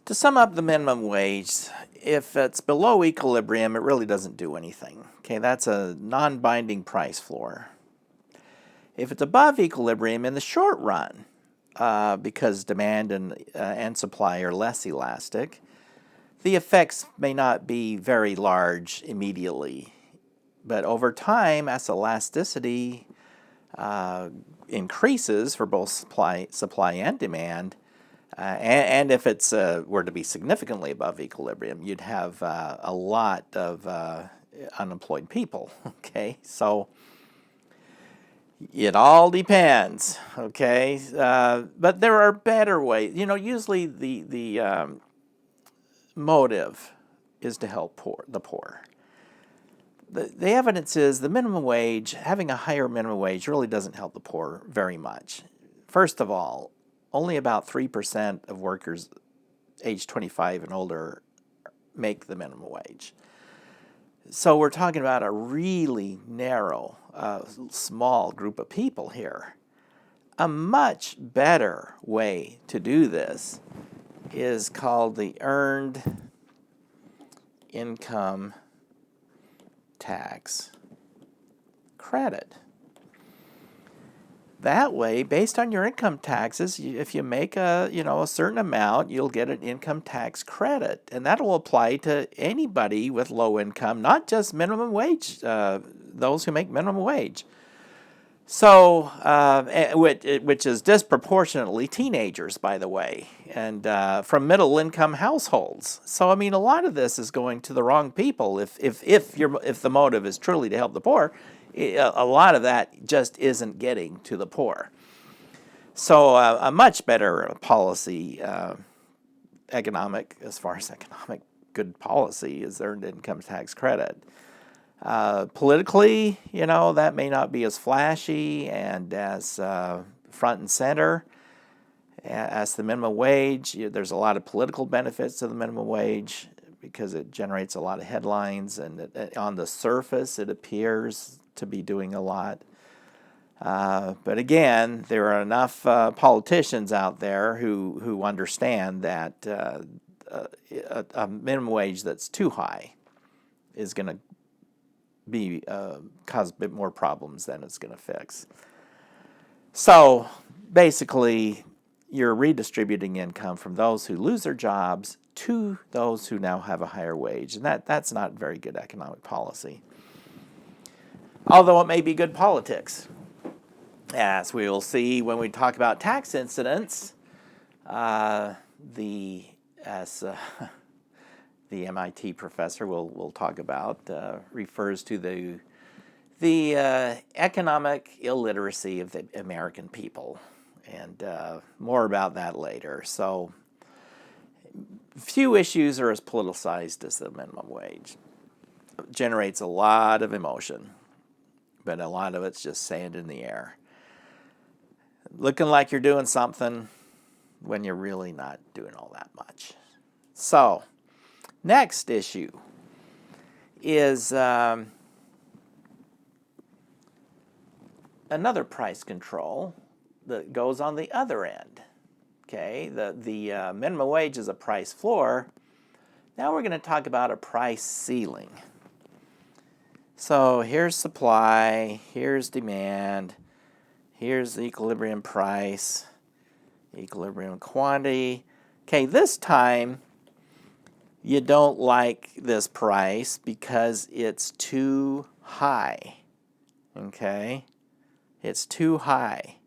To sum up the minimum wage, if it's below equilibrium, it really doesn't do anything. Okay, that's a non-binding price floor. If it's above equilibrium in the short run, because demand and supply are less elastic, the effects may not be very large immediately. But over time, as elasticity increases for both supply and demand, and if it's were to be significantly above equilibrium, you'd have a lot of unemployed people. Okay, so it all depends. Okay, but there are better ways. You know, usually the motive is to help the poor. The evidence is the minimum wage, having a higher minimum wage really doesn't help the poor very much. First of all, only about 3% of workers age 25 and older make the minimum wage. So we're talking about a really narrow, small group of people here. A much better way to do this is called the Earned Income Tax Credit. That way, based on your income taxes, if you make a certain amount, you'll get an income tax credit, and that will apply to anybody with low income, not just minimum wage, those who make minimum wage. So, which is disproportionately teenagers, by the way, and from middle income households. So, I mean, a lot of this is going to the wrong people. If the motive is truly to help the poor, a lot of that just isn't getting to the poor. So a much better policy, as far as economic good policy, is earned income tax credit. Politically, that may not be as flashy and as front and center as the minimum wage. There's a lot of political benefits to the minimum wage because it generates a lot of headlines, and on the surface it appears to be doing a lot. But again, there are enough politicians out there who understand that a minimum wage that's too high is going to cause a bit more problems than it's going to fix. So basically, you're redistributing income from those who lose their jobs to those who now have a higher wage, and that's not very good economic policy. Although it may be good politics. As we will see when we talk about tax incidents, the MIT professor will talk about refers to the economic illiteracy of the American people, and more about that later. So few issues are as politicized as the minimum wage. It generates a lot of emotion, but a lot of it's just sand in the air. Looking like you're doing something when you're really not doing all that much. So, next issue is another price control that goes on the other end. Okay, the minimum wage is a price floor. Now we're going to talk about a price ceiling. So here's supply, here's demand, here's the equilibrium price, equilibrium quantity. Okay, this time you don't like this price because it's too high. Okay, it's too high.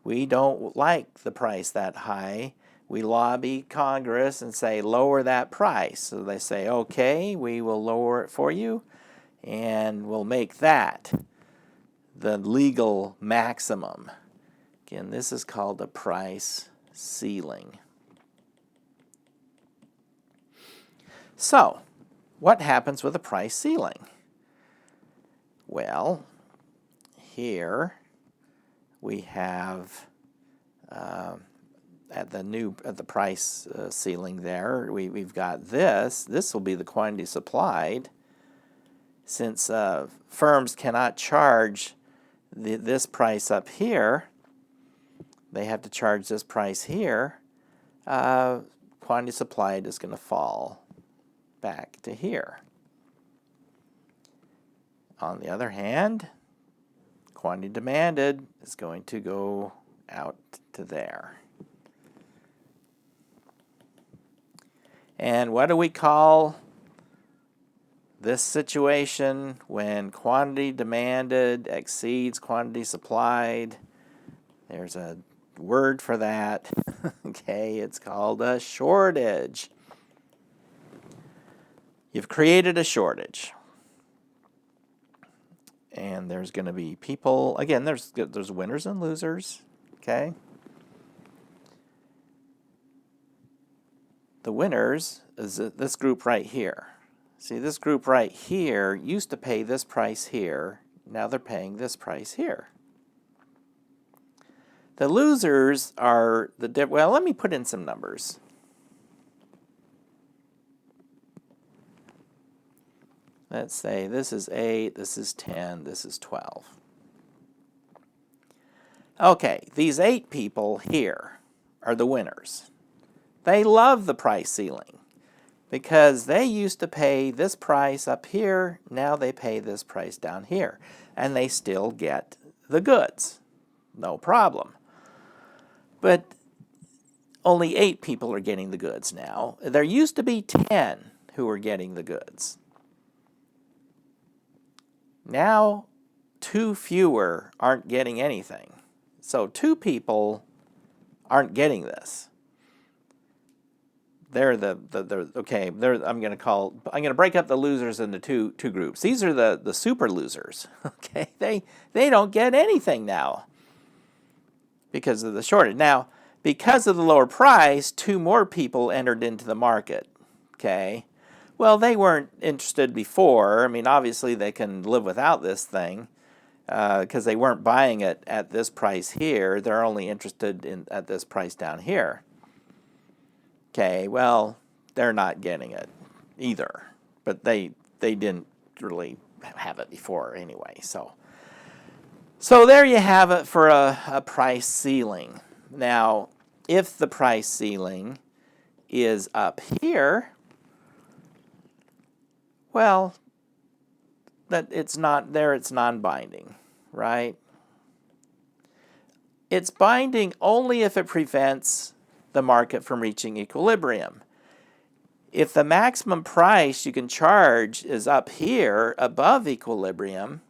We don't like the price that high. We lobby Congress and say, lower that price. So they say, okay, we will lower it for you, and we'll make that the legal maximum. Again, this is called a price ceiling. So, what happens with a price ceiling? Well, here we have at the price ceiling there, we've got this. This will be the quantity supplied. Since firms cannot charge this price up here, they have to charge this price here. quantity supplied is going to fall back to here. On the other hand, quantity demanded is going to go out to there. And what do we call this situation when quantity demanded exceeds quantity supplied? There's a word for that. Okay, it's called a shortage. You've created a shortage. And there's going to be people, again, there's winners and losers, okay? The winners is this group right here. See, this group right here used to pay this price here. Now they're paying this price here. The losers are well, let me put in some numbers. Let's say this is 8, this is 10, this is 12. Okay, these 8 people here are the winners. They love the price ceiling because they used to pay this price up here, now they pay this price down here, and they still get the goods. No problem. But only 8 people are getting the goods now. There used to be 10 who were getting the goods. Now, 2 fewer aren't getting anything. So 2 people aren't getting this. They're I'm going to break up the losers into two groups. These are the super losers. Okay, they don't get anything now because of the shortage. Now, because of the lower price, 2 more people entered into the market. Okay. Well, they weren't interested before. I mean, obviously they can live without this thing because they weren't buying it at this price here. They're only interested at this price down here. Okay, well, they're not getting it either, but they didn't really have it before anyway. So there you have it for a price ceiling. Now, if the price ceiling is up here, well, that it's not there, it's non-binding, right? It's binding only if it prevents the market from reaching equilibrium. If the maximum price you can charge is up here above equilibrium,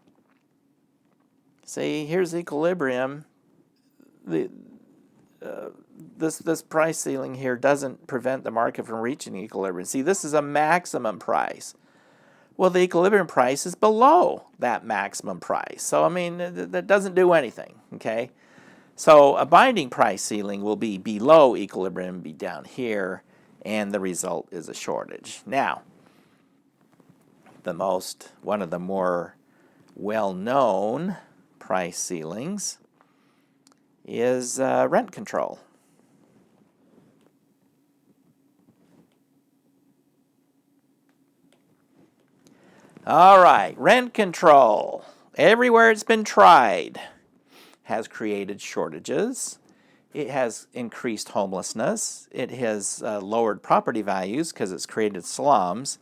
see, here's equilibrium, this price ceiling here doesn't prevent the market from reaching equilibrium. See, this is a maximum price. Well, the equilibrium price is below that maximum price. So, I mean, that doesn't do anything, okay? So a binding price ceiling will be below equilibrium, be down here, and the result is a shortage. Now, one of the more well-known price ceilings is rent control. All right, rent control. Everywhere it's been tried has created shortages. It has increased homelessness. It has lowered property values because it's created slums.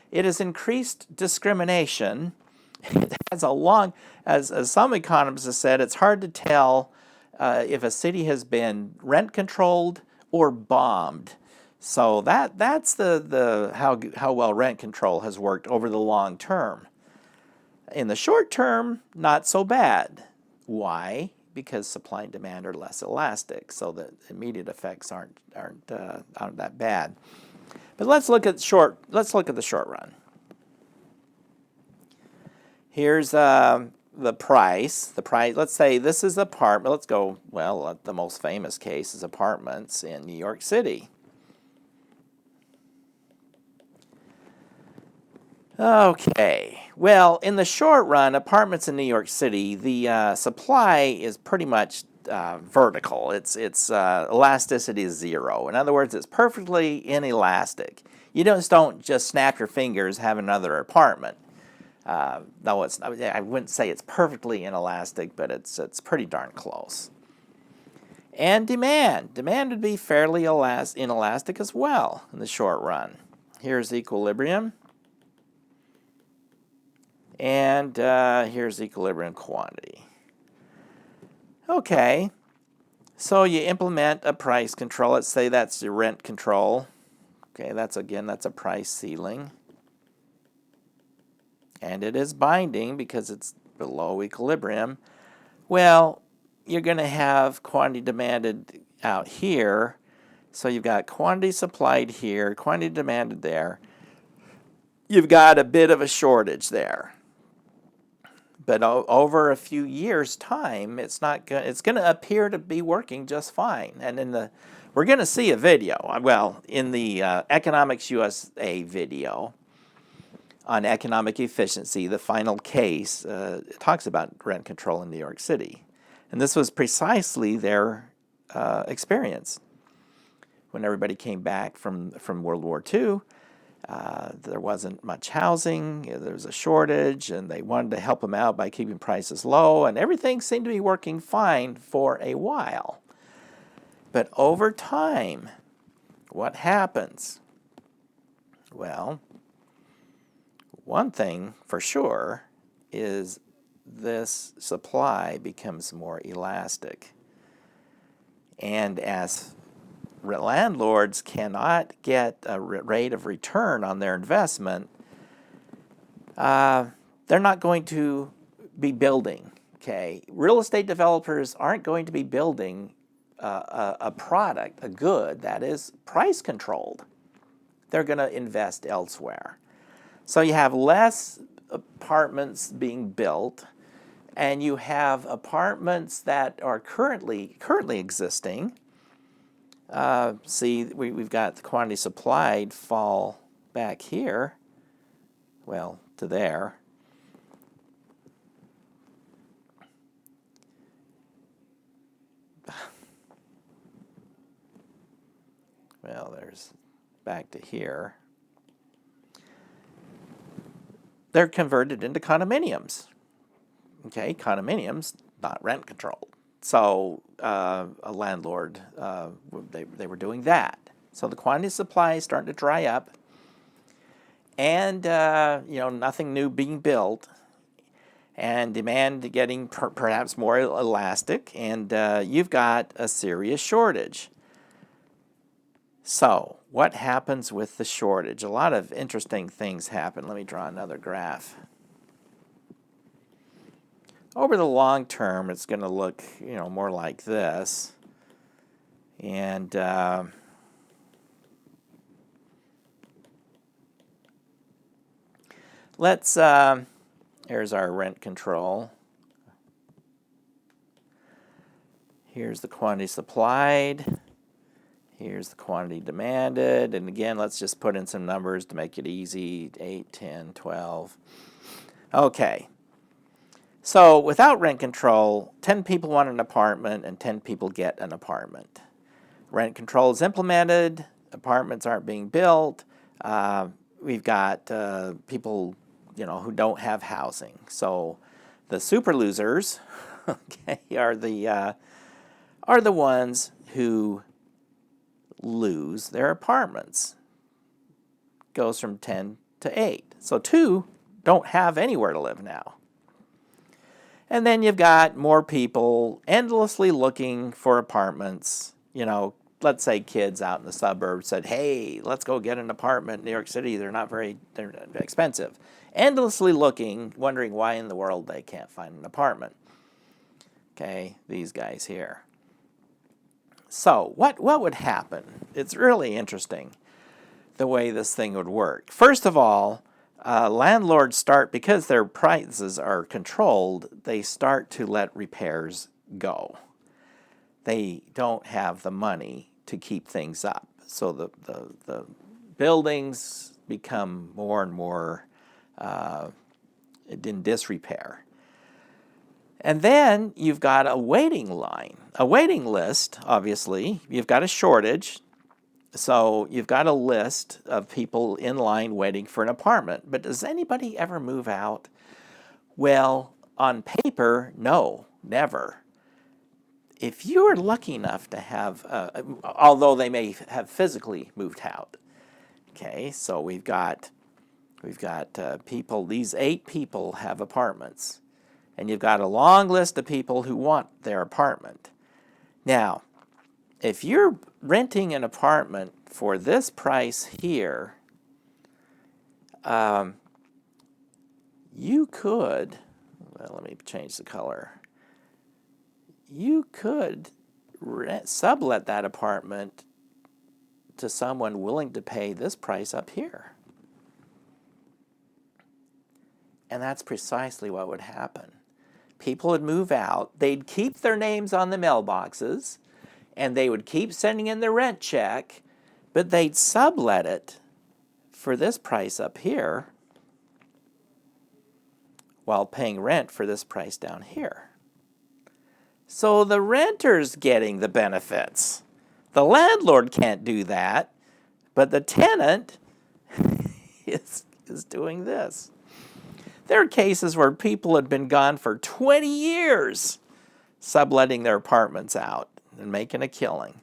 It has increased discrimination. It has as some economists have said, it's hard to tell if a city has been rent controlled or bombed. So that's how well rent control has worked over the long term. In the short term, not so bad. Why? Because supply and demand are less elastic, so the immediate effects aren't that bad. But let's look at the short run. Here's the price. Let's say this is apartment. Let's go. Well, the most famous case is apartments in New York City. Okay, well, in the short run, apartments in New York City, the supply is pretty much vertical. Its elasticity is 0. In other words, it's perfectly inelastic. You don't just snap your fingers, have another apartment. Though I wouldn't say it's perfectly inelastic, but it's pretty darn close. And demand. Demand would be fairly inelastic as well in the short run. Here's equilibrium. And here's equilibrium quantity. Okay, so you implement a price control. Let's say that's your rent control. Okay, that's a price ceiling. And it is binding because it's below equilibrium. Well, you're going to have quantity demanded out here. So you've got quantity supplied here, quantity demanded there. You've got a bit of a shortage there. But over a few years' time, it's going to appear to be working just fine. And we're going to see a video. Well, in the Economics USA video on economic efficiency, the final case, it talks about rent control in New York City. And this was precisely their experience. When everybody came back from World War II, there wasn't much housing, there was a shortage, and they wanted to help them out by keeping prices low, and everything seemed to be working fine for a while. But over time, what happens? Well, one thing for sure is this supply becomes more elastic. And as landlords cannot get a rate of return on their investment, they're not going to be building. Okay, real estate developers aren't going to be building a product, a good that is price controlled. They're going to invest elsewhere. So you have less apartments being built, and you have apartments that are currently existing. See, we've got the quantity supplied fall back here, well, to there. Well, there's back to here. They're converted into condominiums. Okay, condominiums, not rent controlled. So a landlord, they were doing that. So the quantity of supply is starting to dry up, and nothing new being built, and demand getting perhaps more elastic, and you've got a serious shortage. So what happens with the shortage? A lot of interesting things happen. Let me draw another graph. Over the long term, it's going to look, more like this. And here's our rent control. Here's the quantity supplied. Here's the quantity demanded. And again, let's just put in some numbers to make it easy. 8, 10, 12. Okay. So without rent control, 10 people want an apartment and 10 people get an apartment. Rent control is implemented, apartments aren't being built, we've got people who don't have housing. So the super losers okay, are the ones who lose their apartments. Goes from 10 to 8. So 2 don't have anywhere to live now. And then you've got more people endlessly looking for apartments. Let's say kids out in the suburbs said, hey, let's go get an apartment in New York City. They're expensive. Endlessly looking, wondering why in the world they can't find an apartment. Okay, these guys here. So what would happen? It's really interesting the way this thing would work. First of all, landlords start, because their prices are controlled, they start to let repairs go. They don't have the money to keep things up. So the buildings become more and more in disrepair. And then you've got a waiting line, a waiting list, obviously. You've got a shortage. So you've got a list of people in line waiting for an apartment. But does anybody ever move out? Well, on paper, no, never. if you are lucky enough to have, although they may have physically moved out, okay, so we've got people, these 8 people have apartments, and you've got a long list of people who want their apartment. Now, if you're renting an apartment for this price here, you could, well, let me change the color. You could sublet that apartment to someone willing to pay this price up here. And that's precisely what would happen. People would move out, they'd keep their names on the mailboxes, and they would keep sending in their rent check, but they'd sublet it for this price up here while paying rent for this price down here. So the renter's getting the benefits. The landlord can't do that, but the tenant is doing this. There are cases where people had been gone for 20 years subletting their apartments out and making a killing.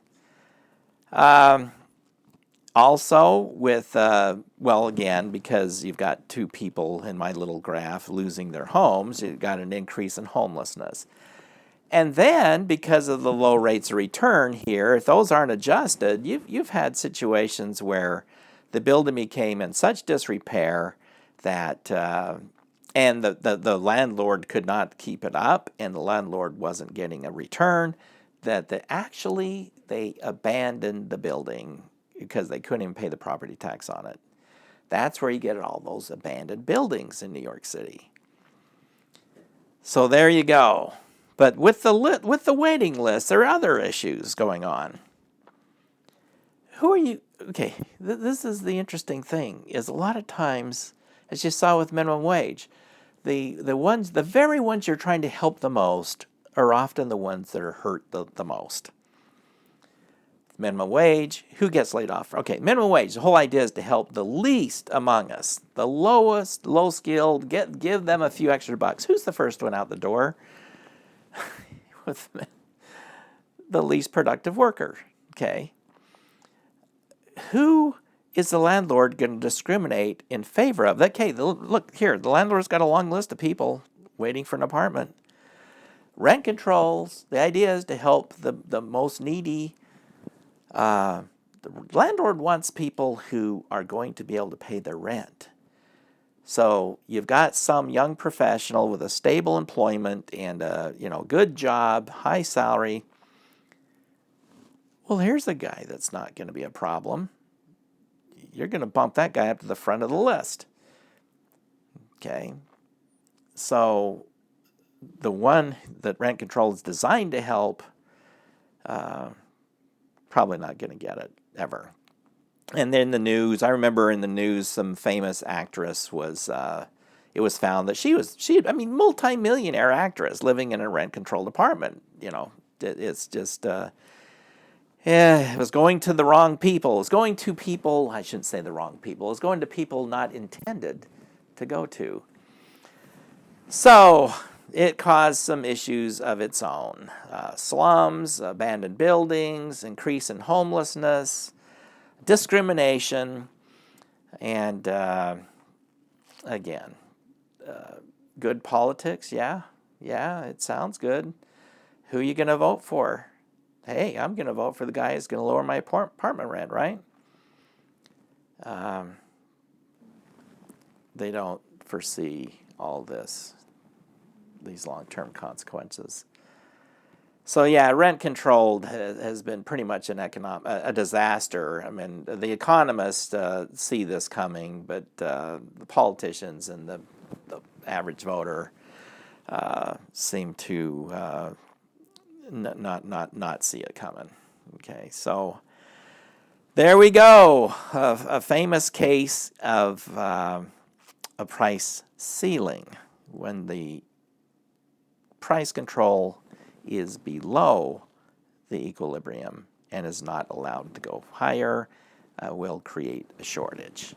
Also with, well, again, because you've got 2 people in my little graph losing their homes, you've got an increase in homelessness. And then, because of the low rates of return here, if those aren't adjusted, you've had situations where the building became in such disrepair that, and the landlord could not keep it up, and the landlord wasn't getting a return, that they abandoned the building because they couldn't even pay the property tax on it. That's where you get all those abandoned buildings in New York City. So there you go. But with the waiting list, there are other issues going on. Who are you? Okay, this is the interesting thing, is a lot of times, as you saw with minimum wage, the very ones you're trying to help the most are often the ones that are hurt the most. Minimum wage, who gets laid off? Okay, minimum wage, the whole idea is to help the least among us, the lowest, low-skilled, give them a few extra bucks. Who's the first one out the door? With the least productive worker, okay? Who is the landlord going to discriminate in favor of? Okay, look here, the landlord's got a long list of people waiting for an apartment. Rent controls, the idea is to help the most needy. The landlord wants people who are going to be able to pay their rent. So you've got some young professional with a stable employment and a good job, high salary. Well, here's a guy that's not going to be a problem. You're going to bump that guy up to the front of the list. Okay. So the one that rent control is designed to help, probably not going to get it ever. And then the news, I remember in the news, some famous actress was, it was found that she multi-millionaire actress living in a rent-controlled apartment. It's just, it was going to the wrong people. It was going to people, I shouldn't say the wrong people, it was going to people not intended to go to. So it caused some issues of its own. Slums, abandoned buildings, increase in homelessness, discrimination, and again, good politics, yeah, it sounds good. Who are you going to vote for? Hey, I'm going to vote for the guy who's going to lower my apartment rent, right? They don't foresee all these long-term consequences. So yeah, rent controlled has been pretty much a disaster. I mean, the economists see this coming, but the politicians and the average voter seem to not see it coming. Okay, so there we go. A famous case of a price ceiling, when the price control is below the equilibrium and is not allowed to go higher, will create a shortage.